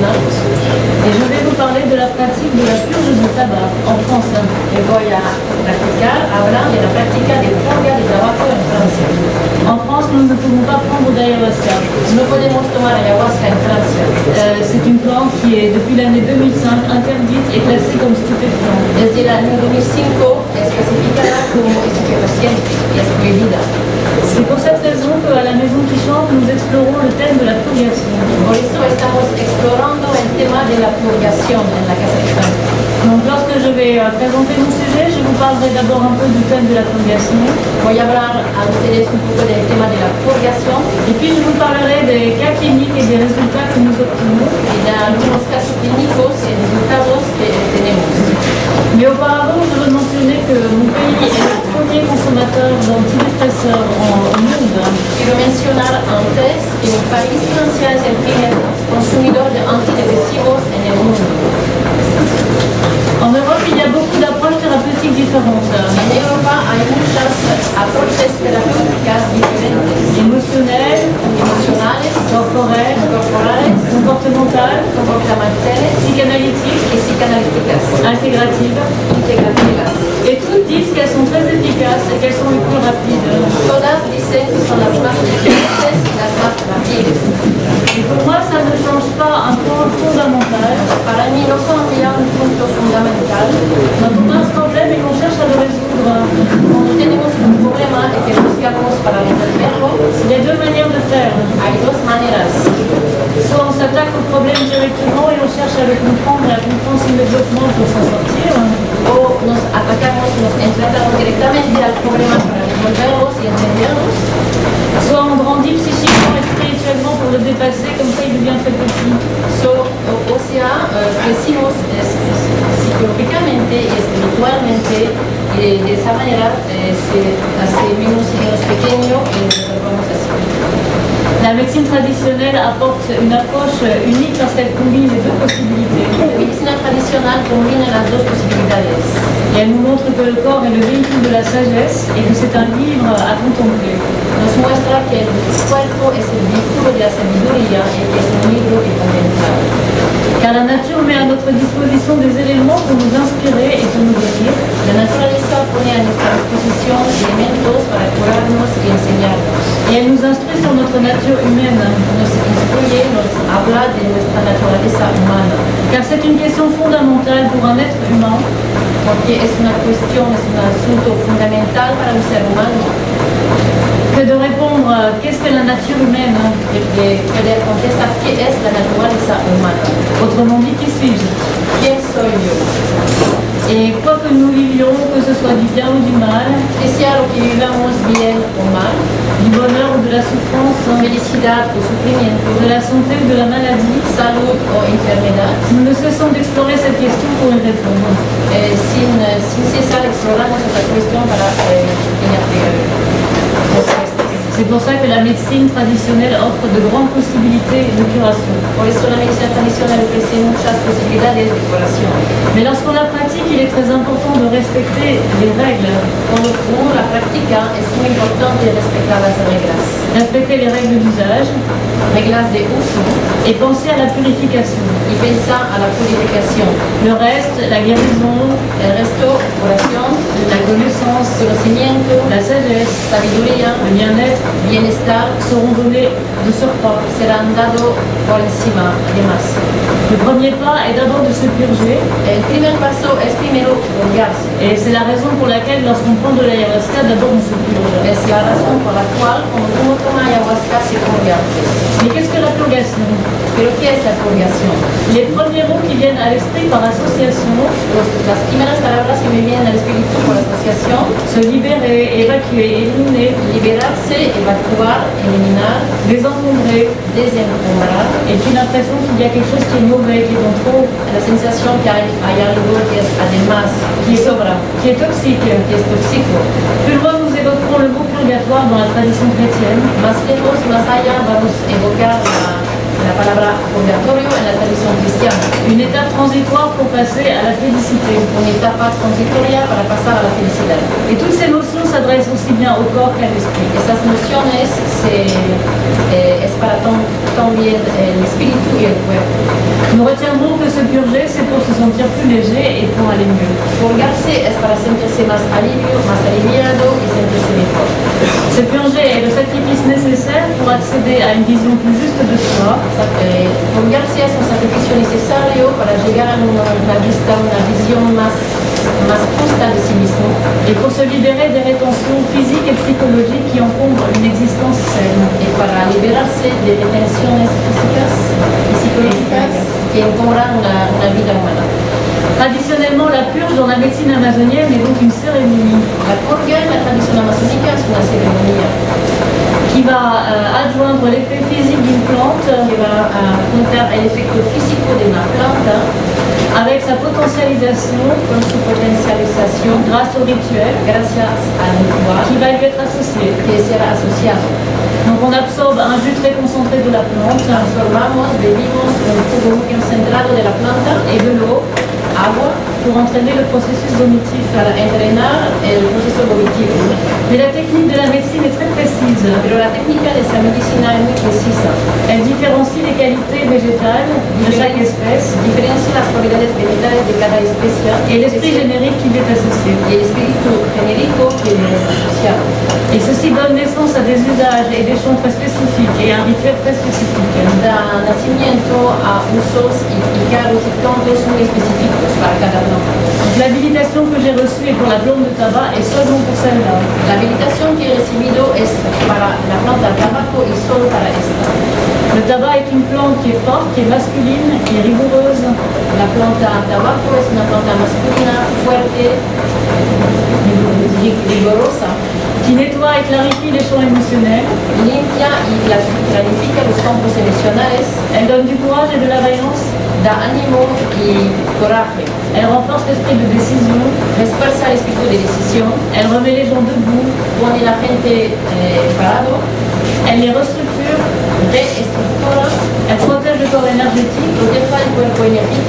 internacional. Et je vais vous parler de la pratique de la purge de tabac en France. Y voy a hablar de la práctica de purga de tabaco en Francia. En France, nous ne pouvons pas prendre d'ayahuasca. No podemos tomar ayahuasca en Francia. C'est une plante qui est, depuis l'année 2005, interdite et classée comme stupéfiant. Desde el año 2005 es clasificada como estupefaciente y es prohibida. C'est pour cette raison qu'à la Maison qui chante, nous explorons le thème de la purgation. Por eso estamos explorando el tema de la purgación en la Casa de Franco. Donc lorsque je vais présenter mon sujet, je vous parlerai d'abord un peu du thème de la purgation. Voy a hablar a ustedes un poco del tema de la purgación Et puis je vous parlerai des cas cliniques et des résultats que nous obtenons. y de algunos casos clínicos y resultados que tenemos. Mais auparavant, je veux mentionner que mon pays est le premier consommateur d'antidépresseurs au monde. Quiero mencionar antes que mi país Francia es el primer consumidor de antidepresivos en el mundo. En Europe, il y a beaucoup d'approches thérapeutiques différentes. En Europa hay muchas approaches terapéuticas diferentes, Émotionnelles, emocionales, corporelles, corporales, comportementales, comportamentales psychanalytiques, y psicanalíticas, intégratives. integrativas. Et toutes disent qu'elles sont très efficaces et qu'elles sont les plus rapides. Todas dicen que son las más eficientes y las más rápidas. Et pour moi, ça ne change pas un point fondamental. Para mí no cambia un punto fundamental. Quand on a un problème et qu'on cherche à le résoudre, Cuando tenemos un problema y que buscamos para resolverlo, il y a deux manières de faire. hay dos maneras. Soit on s'attaque au problème directement et on cherche à le comprendre et à comprendre son développement pour s'en sortir. O nos atacamos, nos enfrentamos directamente al problema para resolverlos y entenderlos. Soit on grandit psychiquement et spirituellement pour le dépasser, comme ça il devient très petit. O sea, crecimos psicológicamente y espiritualmente y de esa manera se hace menos y menos pequeño y lo resolvamos así. La médecine traditionnelle apporte une approche unique parce qu'elle combine les deux possibilités. La medicina tradicional combina las dos posibilidades. Et elle nous montre que le corps est le véhicule de la sagesse et que c'est un livre à contempler. Nos muestra que el cuerpo es el vehículo de la sabiduría y que es un libro que contemplar. Car la nature met à notre disposition des éléments pour nous inspirer et pour nous guérir. La naturaleza pone a nuestra disposición elementos para curarnos y enseñarnos. Et elle nous instruit sur notre nature humaine. Nos instruye, nos habla de nuestra naturaleza humana. Car c'est une question fondamentale pour un être humain Porque es una cuestión, es un asunto fundamental para un ser humano que de répondre qu'est-ce que la nature humaine. de poder contestar qué es la naturaleza humana. Autrement dit, qui suis-je? ¿Quién soy yo? Et quoi que nous vivions, que ce soit du bien ou du mal, Que sea lo que vivamos bien o mal, du bonheur ou de la souffrance, felicidad o sufrimiento, de la santé ou de la maladie, salud o enfermedad, nous ne cessons d'explorer cette question pour y répondre. sin cesar exploramos esta cuestión para tener respuestas. C'est pour ça que la médecine traditionnelle offre de grandes possibilités de curation. Por eso la medicina tradicional ofrece muchas posibilidades de curación. Mais lorsqu'on la pratique, il est très important de respecter les règles. Cuando uno la practica es muy importante respetar las reglas. Respecter les règles d'usage Reglas de uso et penser à la purification. y pensar a la purificación. Le reste, la guérison, El resto, curación, la connaissance, conocimiento, la sagesse, sabiduría, le bien-être bienestar seront donnés de surcroît. serán dados por encima, además. Le premier pas est d'abord de se purger. El primer paso es primero purgarse. Et c'est la raison pour laquelle lorsqu'on prend de l'ayahuasca, d'abord on se purge. Es la razón por la cual cuando uno toma ayahuasca se purga antes. Mais qu'est-ce que la purgation? Pero ¿qué es la purgación? Les premiers mots qui viennent à l'esprit par association, Las primeras palabras que me vienen al espíritu por asociación, se libérer, évacuer, éliminer, liberarse, evacuar, eliminar, désencombrer, desencumbrar, et puis l'impression qu'il y a quelque chose qui est mauvais, qui est en trop, la sensación que hay algo que es además, qui que sobra, est toxique. que es tóxico. Plus loin, nous évoquerons le mot purgatoire dans la tradition chrétienne. Más lejos, más allá, vamos a evocar la palabra purgatorio en la tradición cristiana. Une étape transitoire pour passer à la félicité. Una etapa transitoria para pasar a la felicidad. Et toutes ces notions s'adressent aussi bien au corps qu'à l'esprit. Esas nociones es para también el espíritu y el cuerpo. Nous retiendrons que se purger, c'est pour se sentir plus léger et pour aller mieux. Purgarse es para sentirse más alivio, más aliviado y sentirse mejor. Se purger est le sacrifice nécessaire pour accéder à une vision plus juste de soi. Purgarse es un sacrificio necesario para llegar a una visión más justa de sí mismo. Et pour se libérer des rétentions physiques et psychologiques qui encombrent une existence saine. Y para liberarse de retenciones físicas y psicológicas que encumbran una vida humana. Traditionnellement, la purge dans la médecine amazonienne est donc une cérémonie La purga en la tradición amazónica es una ceremonia qui va adjoindre l'effet physique d'une plante que va a juntar el efecto físico de una planta avec sa potentialisation con su potencialización grâce au rituel gracias al ritual qui va lui être associé. que será asociado. Donc on absorbe un jus très concentré de la plante Transformamos, bebimos un jugo muy concentrado de la planta, et de l'eau agua, pour entraîner le processus vomitif. para entrenar el proceso vomitivo. Mais la technique de la médecine est très précise. Pero la técnica de esta medicina es muy precisa. Elle différencie les qualités végétales de chaque espèce Diferencia las cualidades vegetales de cada especie et l'esprit générique qui lui est associé. y el espíritu genérico que le es asociado. Et ceci donne naissance à des usages et des chants très spécifiques et un rituel très spécifique. Da nacimiento a usos y caros y cantos muy específicos para cada planta. Donc, l'habilitation que j'ai reçue est pour la plante de tabac et seulement pour celle-là. La habilitación que he recibido es para la planta tabaco y solo para esta. Le tabac est une plante qui est forte, qui est masculine, qui est rigoureuse, La planta tabaco es una planta masculina, fuerte, vigorosa, qui nettoie et clarifie les champs émotionnels. limpia y clarifica los campos emocionales, Elle donne du courage et de la vaillance. da ánimo y coraje, Elle renforce l'esprit de décision. refuerza el espíritu de decisión, Elle remet les gens debout. pone la gente parado, Elle les restructure. reestructura, Elle protège le corps énergétique. protege el cuerpo energético